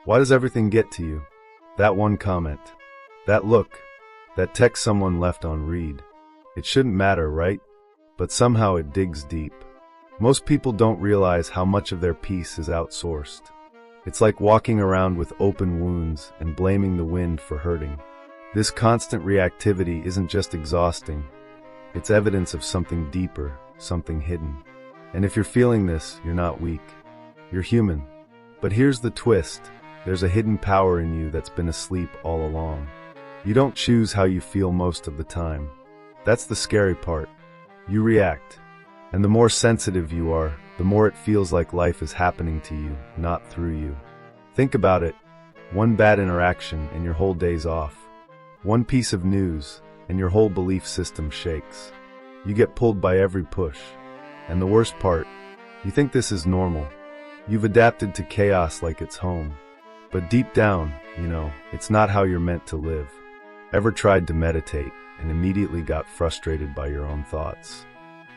Why does everything get to you? That one comment, that look, that text someone left on read. It shouldn't matter, right? But somehow it digs deep. Most people don't realize how much of their peace is outsourced. It's like walking around with open wounds and blaming the wind for hurting. This constant reactivity isn't just exhausting, it's evidence of something deeper, something hidden. And if you're feeling this, you're not weak. You're human. But here's the twist. There's a hidden power in you that's been asleep all along. You don't choose how you feel most of the time. That's the scary part. You react. And the more sensitive you are, the more it feels like life is happening to you, not through you. Think about it. One bad interaction and your whole day's off. One piece of news and your whole belief system shakes. You get pulled by every push. And the worst part, you think this is normal. You've adapted to chaos like it's home. But deep down, it's not how you're meant to live. Ever tried to meditate and immediately got frustrated by your own thoughts?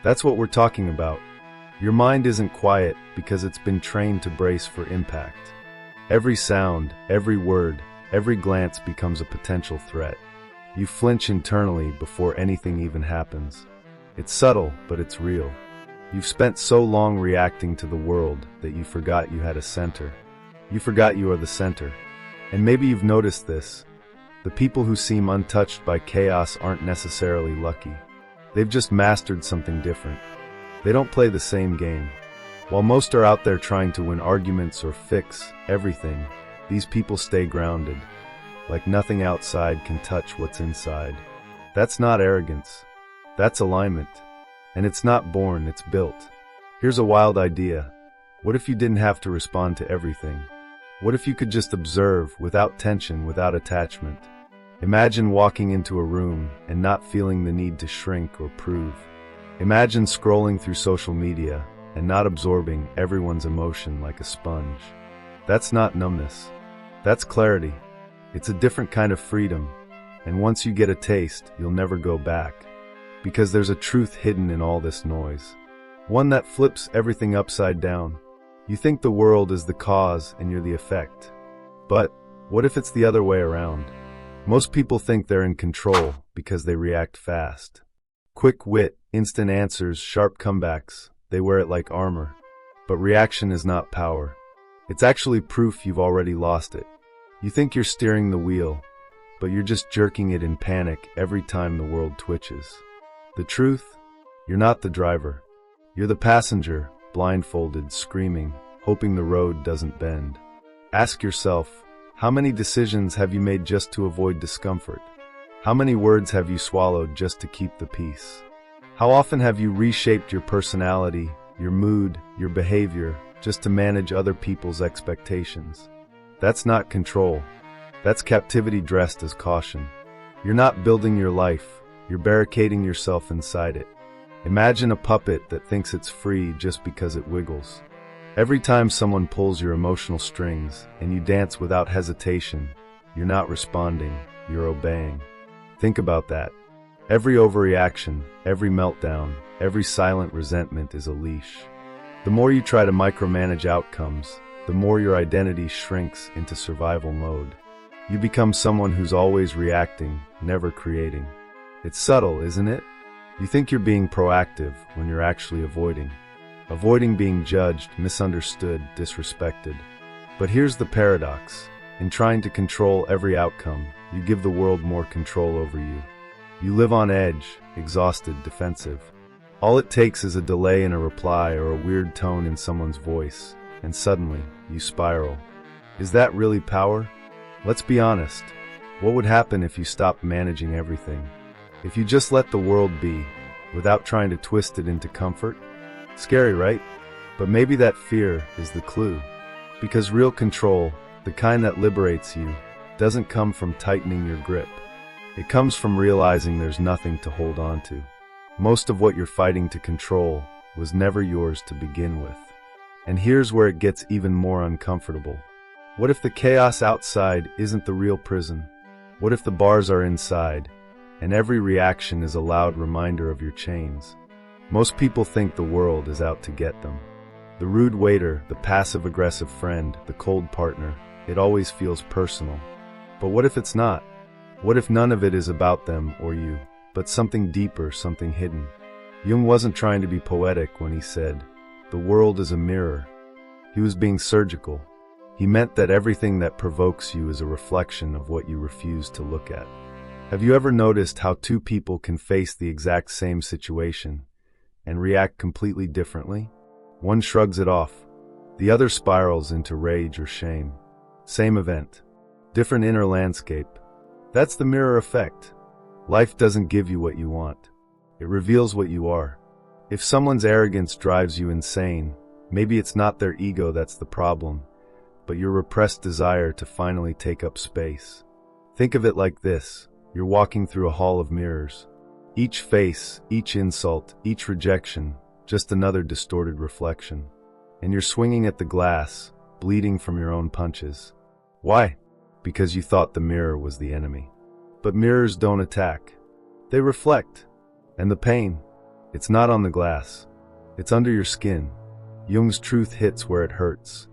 That's what we're talking about. Your mind isn't quiet because it's been trained to brace for impact. Every sound, every word, every glance becomes a potential threat. You flinch internally before anything even happens. It's subtle, but it's real. You've spent so long reacting to the world that you forgot you had a center. You forgot you are the center. And maybe you've noticed this. The people who seem untouched by chaos aren't necessarily lucky. They've just mastered something different. They don't play the same game. While most are out there trying to win arguments or fix everything, these people stay grounded. Like nothing outside can touch what's inside. That's not arrogance. That's alignment. And it's not born, it's built. Here's a wild idea. What if you didn't have to respond to everything? What if you could just observe, without tension, without attachment? Imagine walking into a room and not feeling the need to shrink or prove. Imagine scrolling through social media and not absorbing everyone's emotion like a sponge. That's not numbness. That's clarity. It's a different kind of freedom. And once you get a taste, you'll never go back. Because there's a truth hidden in all this noise. One that flips everything upside down. You think the world is the cause and you're the effect. But what if it's the other way around? Most people think they're in control because they react fast. Quick wit, instant answers, sharp comebacks, they wear it like armor. But reaction is not power. It's actually proof you've already lost it. You think you're steering the wheel, but you're just jerking it in panic every time the world twitches. The truth? You're not the driver. You're the passenger, blindfolded, screaming, hoping the road doesn't bend. Ask yourself, how many decisions have you made just to avoid discomfort? How many words have you swallowed just to keep the peace? How often have you reshaped your personality, your mood, your behavior, just to manage other people's expectations? That's not control. That's captivity dressed as caution. You're not building your life. You're barricading yourself inside it. Imagine a puppet that thinks it's free just because it wiggles. Every time someone pulls your emotional strings and you dance without hesitation, you're not responding, you're obeying. Think about that. Every overreaction, every meltdown, every silent resentment is a leash. The more you try to micromanage outcomes, the more your identity shrinks into survival mode. You become someone who's always reacting, never creating. It's subtle, isn't it? You think you're being proactive when you're actually avoiding. Avoiding being judged, misunderstood, disrespected. But here's the paradox. In trying to control every outcome, you give the world more control over you. You live on edge, exhausted, defensive. All it takes is a delay in a reply or a weird tone in someone's voice, and suddenly, you spiral. Is that really power? Let's be honest. What would happen if you stopped managing everything? If you just let the world be, without trying to twist it into comfort? Scary, right? But maybe that fear is the clue. Because real control, the kind that liberates you, doesn't come from tightening your grip. It comes from realizing there's nothing to hold on to. Most of what you're fighting to control was never yours to begin with. And here's where it gets even more uncomfortable. What if the chaos outside isn't the real prison? What if the bars are inside? And every reaction is a loud reminder of your chains. Most people think the world is out to get them. The rude waiter, the passive-aggressive friend, the cold partner, it always feels personal. But what if it's not? What if none of it is about them or you, but something deeper, something hidden? Jung wasn't trying to be poetic when he said, "The world is a mirror." He was being surgical. He meant that everything that provokes you is a reflection of what you refuse to look at. Have you ever noticed how two people can face the exact same situation and react completely differently? One shrugs it off. The other spirals into rage or shame. Same event. Different inner landscape. That's the mirror effect. Life doesn't give you what you want. It reveals what you are. If someone's arrogance drives you insane, maybe it's not their ego that's the problem, but your repressed desire to finally take up space. Think of it like this. You're walking through a hall of mirrors. Each face, each insult, each rejection, just another distorted reflection. And you're swinging at the glass, bleeding from your own punches. Why? Because you thought the mirror was the enemy. But mirrors don't attack. They reflect. And the pain, it's not on the glass. It's under your skin. Jung's truth hits where it hurts.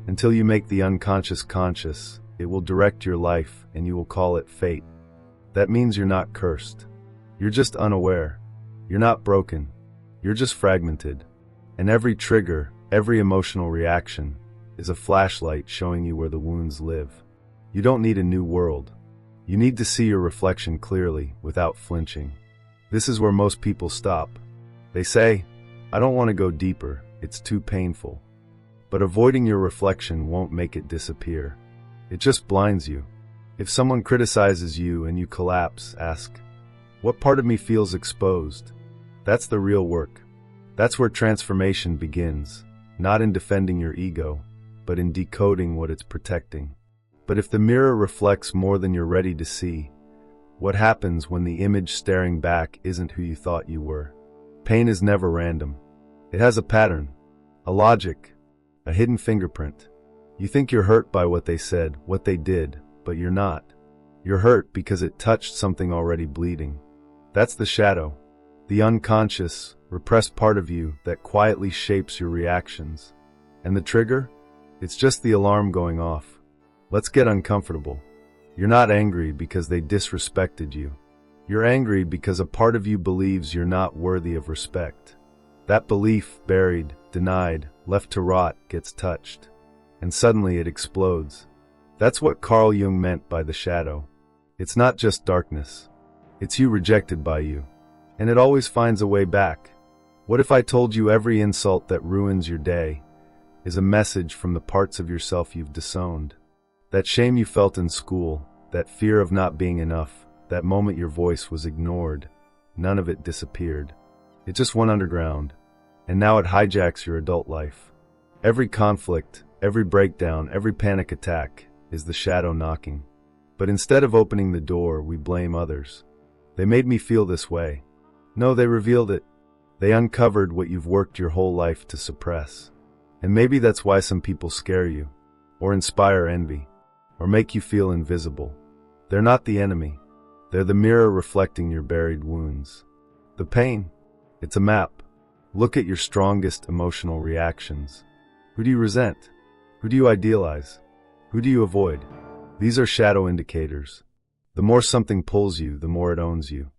Until you make the unconscious conscious, it will direct your life and you will call it fate. That means you're not cursed. You're just unaware. You're not broken. You're just fragmented. And every trigger, every emotional reaction, is a flashlight showing you where the wounds live. You don't need a new world. You need to see your reflection clearly, without flinching. This is where most people stop. They say, "I don't want to go deeper, it's too painful." But avoiding your reflection won't make it disappear. It just blinds you. If someone criticizes you and you collapse, ask, "What part of me feels exposed?" That's the real work. That's where transformation begins, not in defending your ego, but in decoding what it's protecting. But if the mirror reflects more than you're ready to see, what happens when the image staring back isn't who you thought you were? Pain is never random. It has a pattern, a logic, a hidden fingerprint. You think you're hurt by what they said, what they did, but you're not. You're hurt because it touched something already bleeding. That's the shadow, the unconscious, repressed part of you that quietly shapes your reactions. And the trigger? It's just the alarm going off. Let's get uncomfortable. You're not angry because they disrespected you. You're angry because a part of you believes you're not worthy of respect. That belief, buried, denied, left to rot, gets touched. And suddenly it explodes. That's what Carl Jung meant by the shadow. It's not just darkness. It's you rejected by you. And it always finds a way back. What if I told you every insult that ruins your day is a message from the parts of yourself you've disowned? That shame you felt in school, that fear of not being enough, that moment your voice was ignored, none of it disappeared. It just went underground. And now it hijacks your adult life. Every conflict, every breakdown, every panic attack is the shadow knocking. But instead of opening the door, we blame others. They made me feel this way. No, they revealed it. They uncovered what you've worked your whole life to suppress. And maybe that's why some people scare you, or inspire envy, or make you feel invisible. They're not the enemy. They're the mirror reflecting your buried wounds. The pain, it's a map. Look at your strongest emotional reactions. Who do you resent? Who do you idealize? Who do you avoid? These are shadow indicators. The more something pulls you, the more it owns you.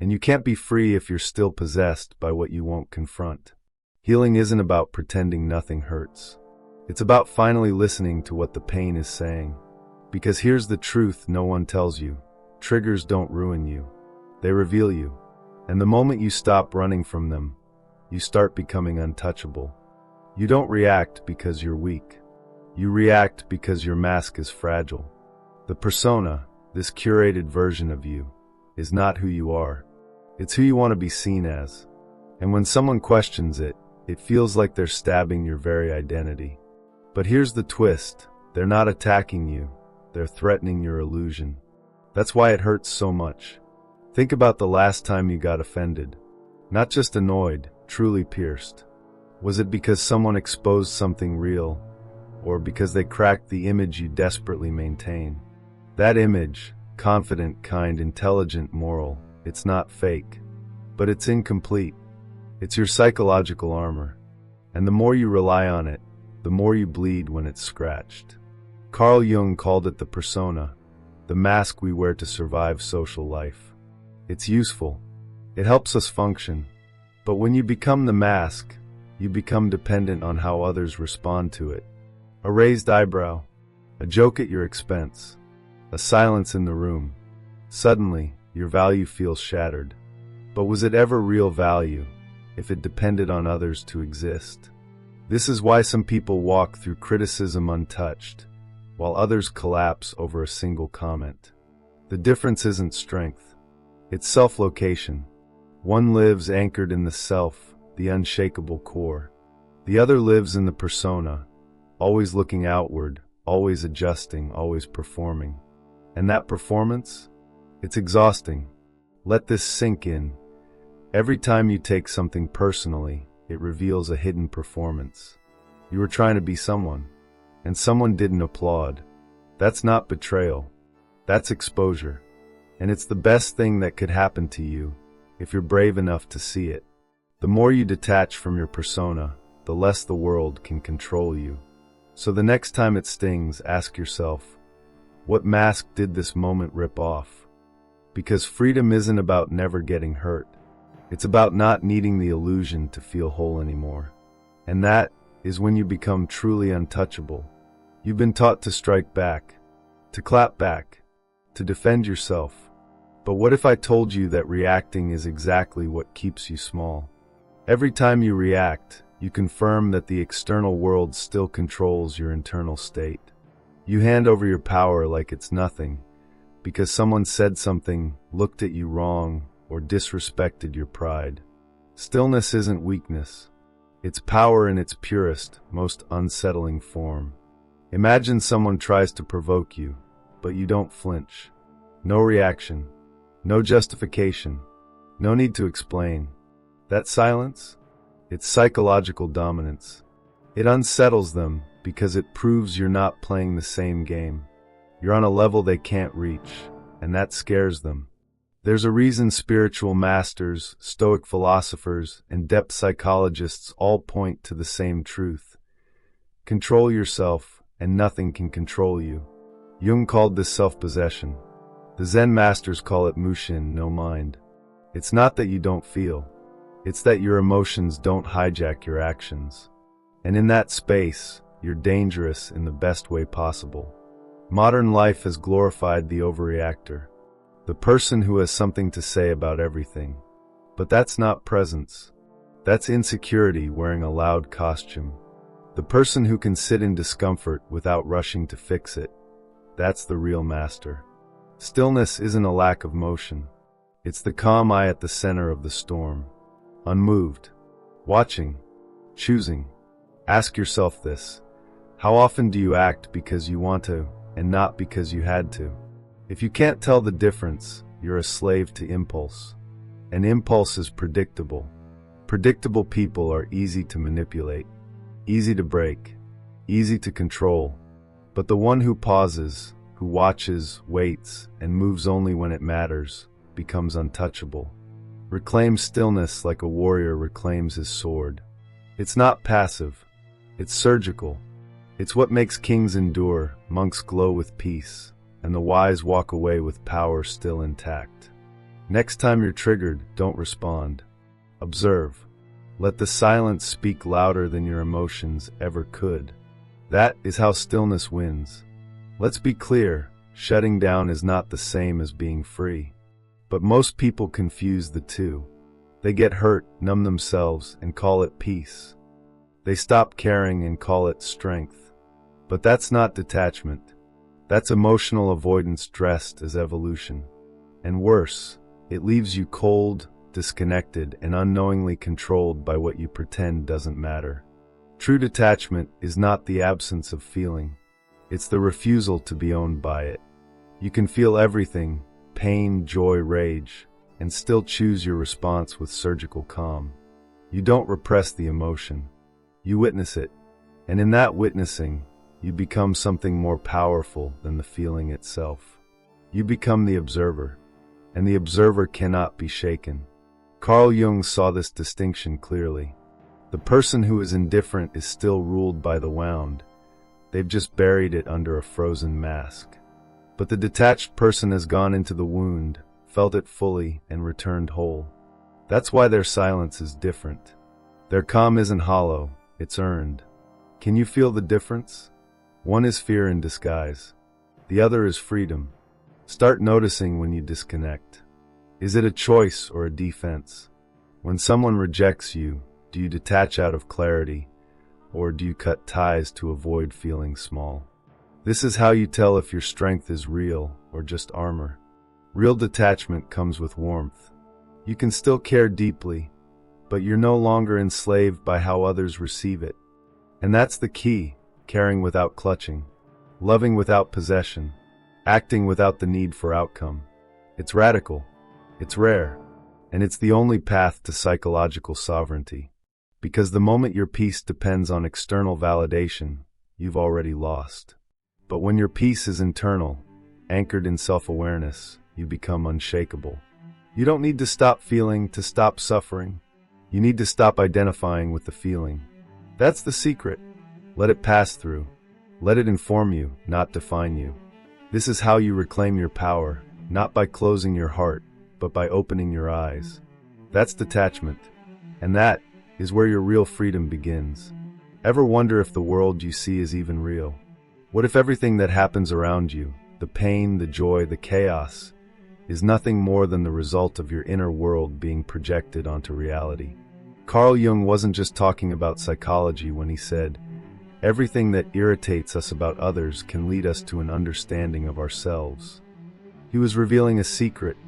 And you can't be free if you're still possessed by what you won't confront. Healing isn't about pretending nothing hurts. It's about finally listening to what the pain is saying. Because here's the truth no one tells you. Triggers don't ruin you. They reveal you. And the moment you stop running from them, you start becoming untouchable. You don't react because you're weak. You react because your mask is fragile. The persona, this curated version of you, is not who you are. It's who you want to be seen as. And when someone questions it, it feels like they're stabbing your very identity. But here's the twist. They're not attacking you. They're threatening your illusion. That's why it hurts so much. Think about the last time you got offended. Not just annoyed, truly pierced. Was it because someone exposed something real, or because they cracked the image you desperately maintain? That image, confident, kind, intelligent, moral, it's not fake, but it's incomplete. It's your psychological armor, and the more you rely on it, the more you bleed when it's scratched. Carl Jung called it the persona, the mask we wear to survive social life. It's useful. It helps us function. But when you become the mask, you become dependent on how others respond to it. A raised eyebrow, a joke at your expense, a silence in the room. Suddenly, your value feels shattered. But was it ever real value if it depended on others to exist? This is why some people walk through criticism untouched, while others collapse over a single comment. The difference isn't strength. It's self-location. One lives anchored in the self, the unshakable core. The other lives in the persona, always looking outward, always adjusting, always performing. And that performance? It's exhausting. Let this sink in. Every time you take something personally, it reveals a hidden performance. You were trying to be someone, and someone didn't applaud. That's not betrayal. That's exposure. And it's the best thing that could happen to you if you're brave enough to see it. The more you detach from your persona, the less the world can control you. So the next time it stings, ask yourself, what mask did this moment rip off? Because freedom isn't about never getting hurt. It's about not needing the illusion to feel whole anymore. And that is when you become truly untouchable. You've been taught to strike back, to clap back, to defend yourself. But what if I told you that reacting is exactly what keeps you small? Every time you react, you confirm that the external world still controls your internal state. You hand over your power like it's nothing, because someone said something, looked at you wrong, or disrespected your pride. Stillness isn't weakness. It's power in its purest, most unsettling form. Imagine someone tries to provoke you, but you don't flinch. No reaction. No justification. No need to explain. That silence? It's psychological dominance. It unsettles them because it proves you're not playing the same game. You're on a level they can't reach, and that scares them. There's a reason spiritual masters, Stoic philosophers, and depth psychologists all point to the same truth. Control yourself, and nothing can control you. Jung called this self-possession. The Zen masters call it mushin, no mind. It's not that you don't feel. It's that your emotions don't hijack your actions. And in that space, you're dangerous in the best way possible. Modern life has glorified the overreactor. The person who has something to say about everything. But that's not presence. That's insecurity wearing a loud costume. The person who can sit in discomfort without rushing to fix it. That's the real master. Stillness isn't a lack of motion. It's the calm eye at the center of the storm. Unmoved. Watching. Choosing. Ask yourself this. How often do you act because you want to, and not because you had to? If you can't tell the difference, you're a slave to impulse. And impulse is predictable. Predictable people are easy to manipulate, easy to break, easy to control. But the one who pauses, who watches, waits, and moves only when it matters, becomes untouchable. Reclaim stillness like a warrior reclaims his sword. It's not passive. It's surgical. It's what makes kings endure, monks glow with peace, and the wise walk away with power still intact. Next time you're triggered, don't respond. Observe. Let the silence speak louder than your emotions ever could. That is how stillness wins. Let's be clear, shutting down is not the same as being free. But most people confuse the two. They get hurt, numb themselves, and call it peace. They stop caring and call it strength. But that's not detachment. That's emotional avoidance dressed as evolution. And worse, it leaves you cold, disconnected, and unknowingly controlled by what you pretend doesn't matter. True detachment is not the absence of feeling. It's the refusal to be owned by it. You can feel everything, pain, joy, rage, and still choose your response with surgical calm. You don't repress the emotion. You witness it. And in that witnessing, you become something more powerful than the feeling itself. You become the observer, and the observer cannot be shaken. Carl Jung saw this distinction clearly. The person who is indifferent is still ruled by the wound. They've just buried it under a frozen mask. But the detached person has gone into the wound, felt it fully, and returned whole. That's why their silence is different. Their calm isn't hollow, it's earned. Can you feel the difference? One is fear in disguise. The other is freedom. Start noticing when you disconnect. Is it a choice or a defense? When someone rejects you, do you detach out of clarity, or do you cut ties to avoid feeling small? This is how you tell if your strength is real or just armor. Real detachment comes with warmth. You can still care deeply, but you're no longer enslaved by how others receive it. And that's the key, caring without clutching, loving without possession, acting without the need for outcome. It's radical, it's rare, and it's the only path to psychological sovereignty. Because the moment your peace depends on external validation, you've already lost. But when your peace is internal, anchored in self-awareness, you become unshakable. You don't need to stop feeling to stop suffering. You need to stop identifying with the feeling. That's the secret. Let it pass through. Let it inform you, not define you. This is how you reclaim your power, not by closing your heart, but by opening your eyes. That's detachment. And that is where your real freedom begins. Ever wonder if the world you see is even real? What if everything that happens around you, the pain, the joy, the chaos, is nothing more than the result of your inner world being projected onto reality? Carl Jung wasn't just talking about psychology when he said, everything that irritates us about others can lead us to an understanding of ourselves. He was revealing a secret.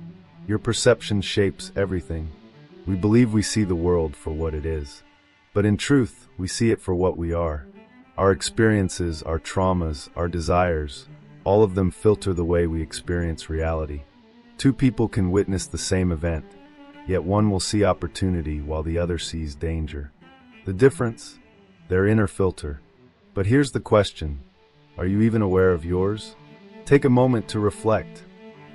Your perception shapes everything. We believe we see the world for what it is. But in truth, we see it for what we are. Our experiences, our traumas, our desires, all of them filter the way we experience reality. Two people can witness the same event, yet one will see opportunity while the other sees danger. The difference? Their inner filter. But here's the question. Are you even aware of yours? Take a moment to reflect.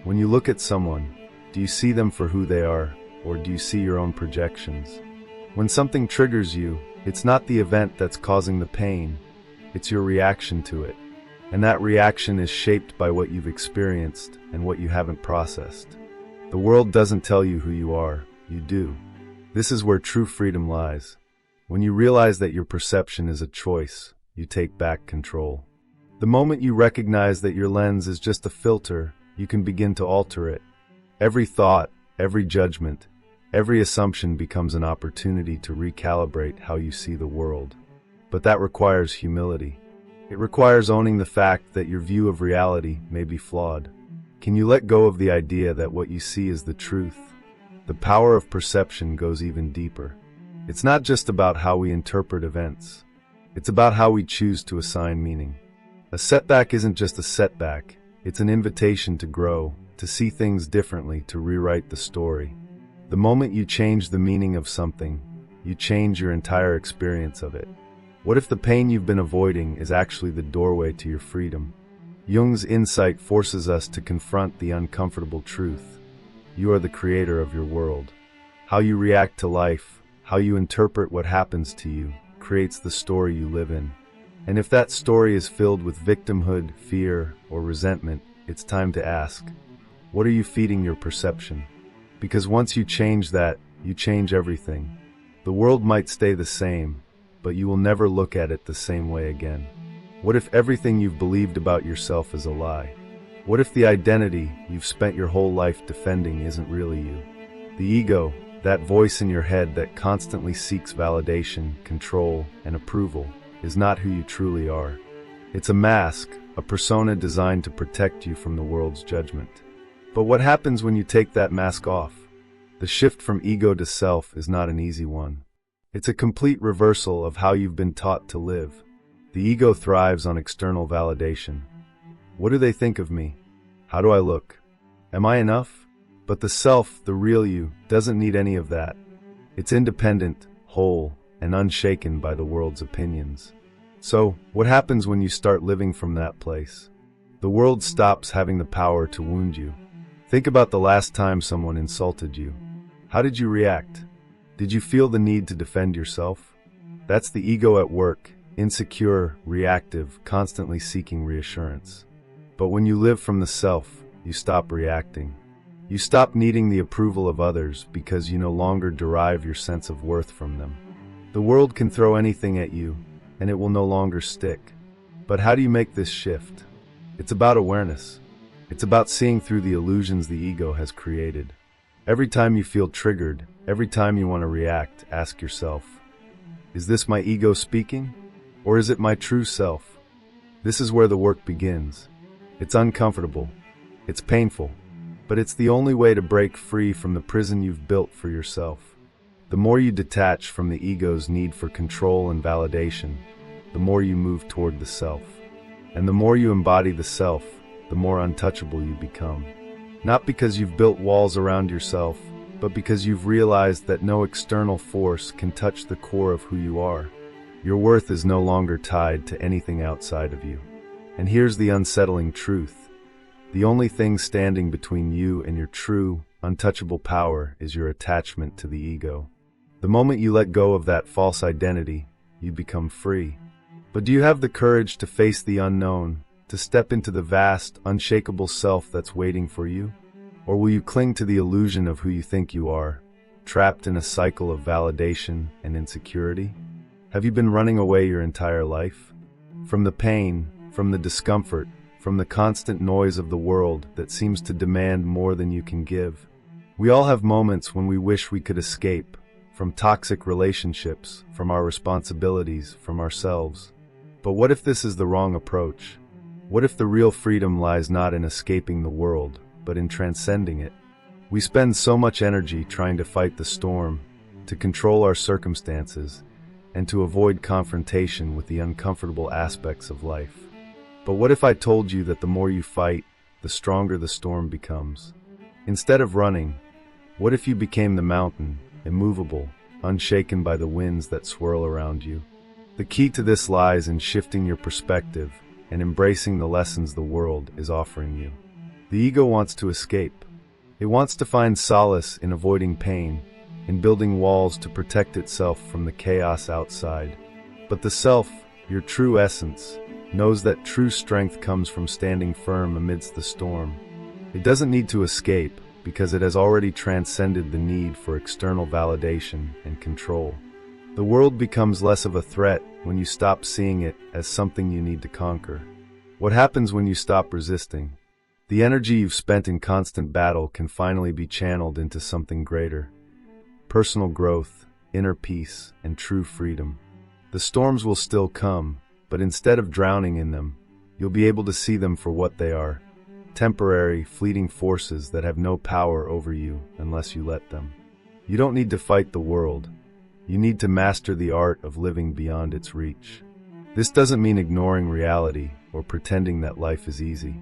When you look at someone, do you see them for who they are, or do you see your own projections? When something triggers you, it's not the event that's causing the pain, it's your reaction to it. And that reaction is shaped by what you've experienced and what you haven't processed. The world doesn't tell you who you are, you do. This is where true freedom lies. When you realize that your perception is a choice, you take back control. The moment you recognize that your lens is just a filter, you can begin to alter it. Every thought, every judgment, every assumption becomes an opportunity to recalibrate how you see the world. But that requires humility. It requires owning the fact that your view of reality may be flawed. Can you let go of the idea that what you see is the truth? The power of perception goes even deeper. It's not just about how we interpret events. It's about how we choose to assign meaning. A setback isn't just a setback. It's an invitation to grow, to see things differently, to rewrite the story. The moment you change the meaning of something, you change your entire experience of it. What if the pain you've been avoiding is actually the doorway to your freedom? Jung's insight forces us to confront the uncomfortable truth. You are the creator of your world. How you react to life, how you interpret what happens to you, creates the story you live in. And if that story is filled with victimhood, fear, or resentment, it's time to ask, what are you feeding your perception? Because once you change that, you change everything. The world might stay the same, but you will never look at it the same way again. What if everything you've believed about yourself is a lie? What if the identity you've spent your whole life defending isn't really you? The ego, that voice in your head that constantly seeks validation, control, and approval, is not who you truly are. It's a mask, a persona designed to protect you from the world's judgment. But what happens when you take that mask off? The shift from ego to self is not an easy one. It's a complete reversal of how you've been taught to live. The ego thrives on external validation. What do they think of me? How do I look? Am I enough? But the self, the real you, doesn't need any of that. It's independent, whole, and unshaken by the world's opinions. So, what happens when you start living from that place? The world stops having the power to wound you. Think about the last time someone insulted you. How did you react? Did you feel the need to defend yourself? That's the ego at work, insecure, reactive, constantly seeking reassurance. But when you live from the self, you stop reacting. You stop needing the approval of others because you no longer derive your sense of worth from them. The world can throw anything at you, and it will no longer stick. But how do you make this shift? It's about awareness. It's about seeing through the illusions the ego has created. Every time you feel triggered, every time you want to react, ask yourself, is this my ego speaking? Or is it my true self? This is where the work begins. It's uncomfortable. It's painful. But it's the only way to break free from the prison you've built for yourself. The more you detach from the ego's need for control and validation, the more you move toward the self. And the more you embody the self, the more untouchable you become. Not because you've built walls around yourself, but because you've realized that no external force can touch the core of who you are. Your worth is no longer tied to anything outside of you. And here's the unsettling truth. The only thing standing between you and your true, untouchable power is your attachment to the ego. The moment you let go of that false identity, you become free. But do you have the courage to face the unknown, to step into the vast, unshakable self that's waiting for you? Or will you cling to the illusion of who you think you are, trapped in a cycle of validation and insecurity? Have you been running away your entire life? From the pain, from the discomfort, from the constant noise of the world that seems to demand more than you can give. We all have moments when we wish we could escape, from toxic relationships, from our responsibilities, from ourselves. But what if this is the wrong approach? What if the real freedom lies not in escaping the world, but in transcending it? We spend so much energy trying to fight the storm, to control our circumstances, and to avoid confrontation with the uncomfortable aspects of life. But what if I told you that the more you fight, the stronger the storm becomes? Instead of running, what if you became the mountain, immovable, unshaken by the winds that swirl around you? The key to this lies in shifting your perspective and embracing the lessons the world is offering you. The ego wants to escape. It wants to find solace in avoiding pain, in building walls to protect itself from the chaos outside. But the self, your true essence, knows that true strength comes from standing firm amidst the storm. It doesn't need to escape because it has already transcended the need for external validation and control. The world becomes less of a threat when you stop seeing it as something you need to conquer. What happens when you stop resisting? The energy you've spent in constant battle can finally be channeled into something greater. Personal growth, inner peace, and true freedom. The storms will still come, but instead of drowning in them, you'll be able to see them for what they are. Temporary, fleeting forces that have no power over you unless you let them. You don't need to fight the world. You need to master the art of living beyond its reach. This doesn't mean ignoring reality or pretending that life is easy.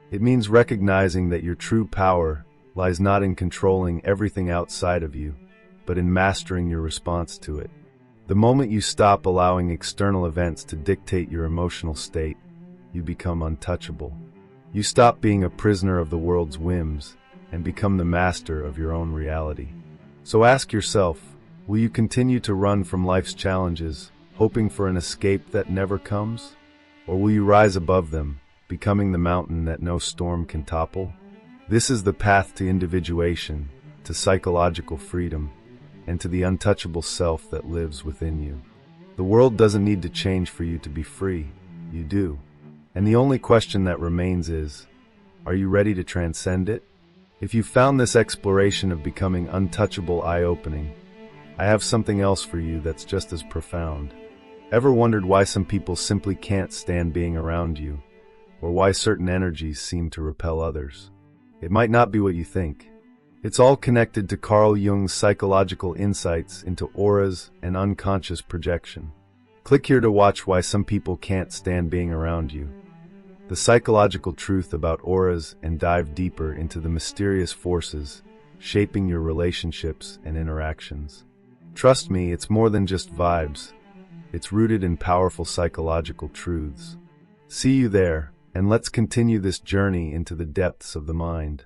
It means recognizing that your true power lies not in controlling everything outside of you, but in mastering your response to it. The moment you stop allowing external events to dictate your emotional state, you become untouchable. You stop being a prisoner of the world's whims and become the master of your own reality. So ask yourself, will you continue to run from life's challenges, hoping for an escape that never comes? Or will you rise above them, becoming the mountain that no storm can topple? This is the path to individuation, to psychological freedom, and to the untouchable self that lives within you. The world doesn't need to change for you to be free. You do. And the only question that remains is, are you ready to transcend it? If you found this exploration of becoming untouchable eye-opening, I have something else for you that's just as profound. Ever wondered why some people simply can't stand being around you, or why certain energies seem to repel others? It might not be what you think. It's all connected to Carl Jung's psychological insights into auras and unconscious projection. Click here to watch why some people can't stand being around you, the psychological truth about auras, and dive deeper into the mysterious forces shaping your relationships and interactions. Trust me, it's more than just vibes. It's rooted in powerful psychological truths. See you there, and let's continue this journey into the depths of the mind.